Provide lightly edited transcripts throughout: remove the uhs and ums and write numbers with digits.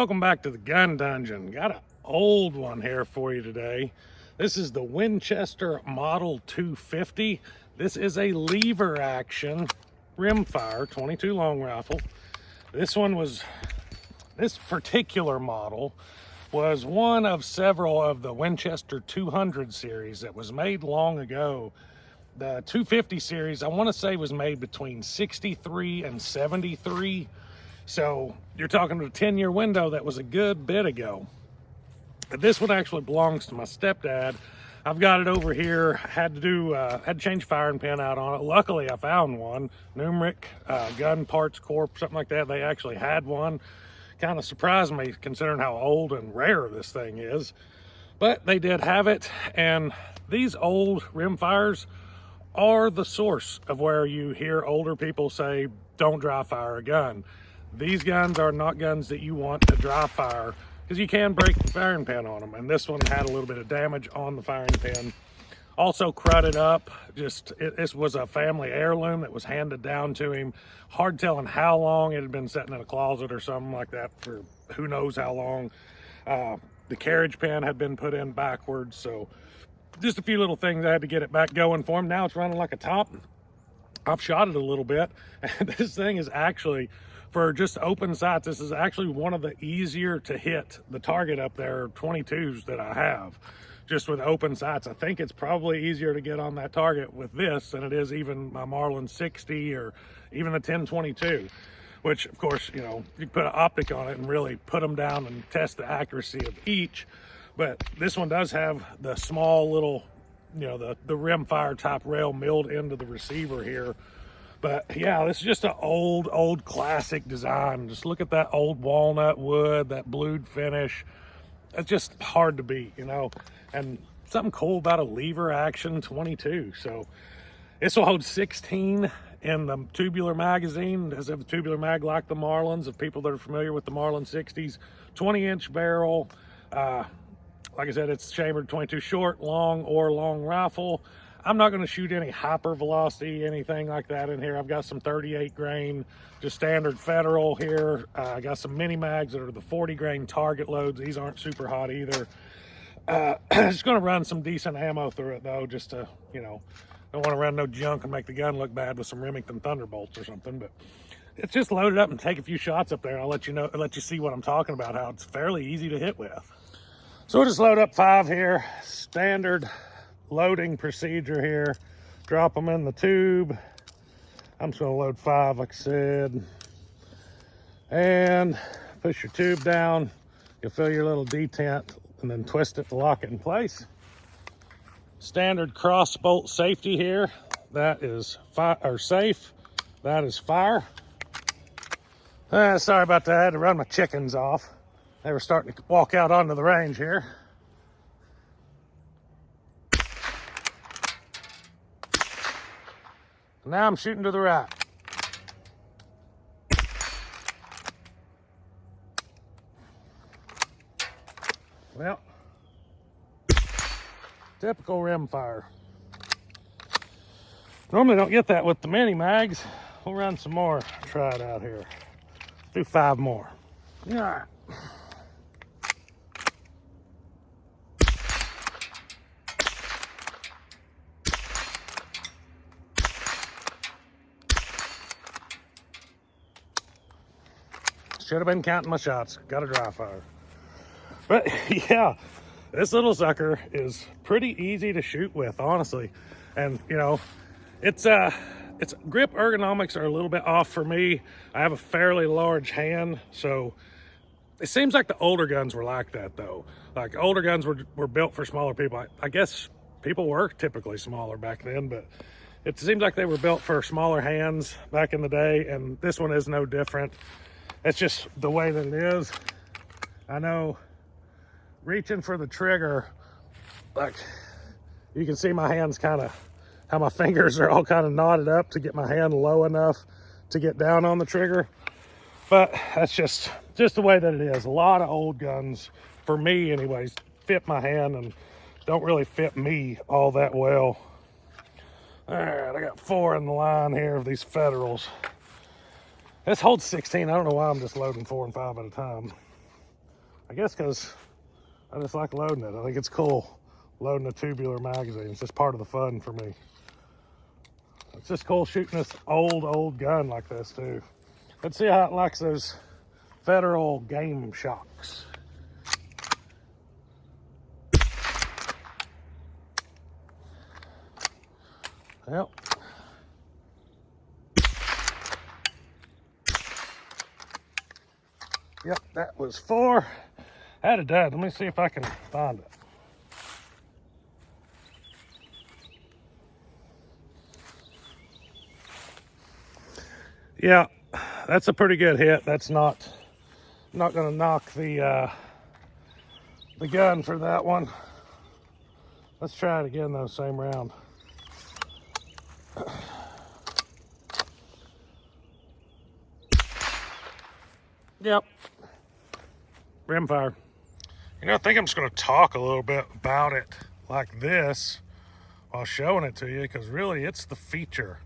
Welcome back to the Gun Dungeon. Got an old one here for you today. This is the Winchester Model 250. This is a lever action rimfire 22 long rifle. This particular model was one of several of the Winchester 200 series that was made long ago. The 250 series, I want to say, was made between 63 and 73. So you're talking to a 10-year window that was a good bit ago. This one actually belongs to my stepdad. I've got it over here. Had to change firing pin out on it. Luckily, I found one. Numeric Gun Parts Corp, something like that. They actually had one. Kind of surprised me considering how old and rare this thing is. But they did have it, and these old rimfires are the source of where you hear older people say, don't dry fire a gun. These guns are not guns that you want to dry fire because you can break the firing pin on them. And this one had a little bit of damage on the firing pin. Also crudted up. This was a family heirloom that was handed down to him. Hard telling how long it had been sitting in a closet or something like that for who knows how long. The carriage pin had been put in backwards. So just a few little things I had to get it back going for him. Now it's running like a top. I've shot it a little bit. And this thing is actually, for just open sights, this is actually one of the easier to hit the target up there 22s that I have, just with open sights. I think it's probably easier to get on that target with this than it is even my Marlin 60 or even the 1022, which of course, you know, you put an optic on it and really put them down and test the accuracy of each. But this one does have the small little, you know, the rimfire type rail milled into the receiver here. But yeah, this is just an old classic design. Just look at that old walnut wood, that blued finish. It's just hard to beat, you know. And something cool about a lever action 22. So this will hold 16 in the tubular magazine. Does have a tubular mag like the Marlins, of people that are familiar with the Marlin 60s. 20-inch barrel. Like I said, it's chambered 22 short, long, or long rifle. I'm not going to shoot any hyper velocity, anything like that in here. I've got some 38 grain, just standard Federal here. I got some mini mags that are the 40 grain target loads. These aren't super hot either. Just going to run some decent ammo through it though, just to, you know, don't want to run no junk and make the gun look bad with some Remington Thunderbolts or something. But it's just load it up and take a few shots up there, and I'll let you know, let you see what I'm talking about, how it's fairly easy to hit with. So we'll just load up 5 here, standard loading procedure here. Drop them in the tube. I'm just going to load 5 like I said, and push your tube down. You'll fill your little detent and then twist it to lock it in place. Standard cross bolt safety here. That is safe. That is fire. Sorry about that. I had to run my chickens off. They were starting to walk out onto the range here. Now I'm shooting to the right. Well, typical rimfire. Normally don't get that with the mini mags. We'll run some more, try it out here. Do 5 more. All right. Should have been counting my shots. Got a dry fire. But yeah, this little sucker is pretty easy to shoot with, honestly. And you know, its grip ergonomics are a little bit off for me. I have a fairly large hand, so it seems like the older guns were like that though. Like older guns were built for smaller people. I guess people were typically smaller back then, but it seems like they were built for smaller hands back in the day, and this one is no different. It's just the way that it is. I know reaching for the trigger, like you can see my hands kind of, how my fingers are all kind of knotted up to get my hand low enough to get down on the trigger. But that's just the way that it is. A lot of old guns, for me anyways, fit my hand and don't really fit me all that well. All right, I got 4 in the line here of these Federals. This holds 16. I don't know why I'm just loading 4 and 5 at a time. I guess because I just like loading it. I think it's cool loading a tubular magazine. It's just part of the fun for me. It's just cool shooting this old gun like this too. Let's see how it likes those Federal game shocks. Yep. Yep, that was 4 out of done. Let me see if I can find it. Yeah, that's a pretty good hit. That's not gonna knock the gun for that one. Let's try it again though, same round. Yep, rimfire. You know, I think I'm just gonna talk a little bit about it like this while showing it to you, because really it's the feature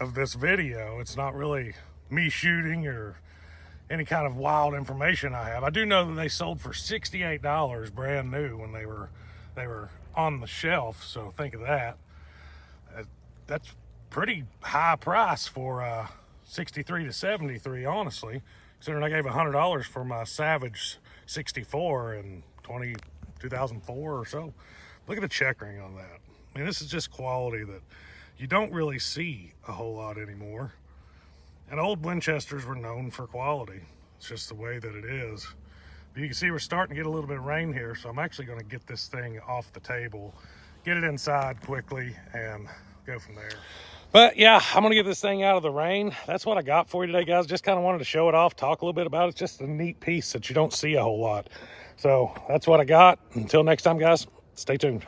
of this video. It's not really me shooting or any kind of wild information I have. I do know that they sold for $68 brand new when they were on the shelf, so think of that. That's pretty high price for 63 to 73, honestly, considering I gave $100 for my Savage 64 in 2004 or so. Look at the check ring on that. I mean, this is just quality that you don't really see a whole lot anymore. And old Winchesters were known for quality. It's just the way that it is. But you can see we're starting to get a little bit of rain here, so I'm actually going to get this thing off the table, get it inside quickly, and go from there. But yeah, I'm going to get this thing out of the rain. That's what I got for you today, guys. Just kind of wanted to show it off, talk a little bit about it. It's just a neat piece that you don't see a whole lot. So that's what I got. Until next time, guys, stay tuned.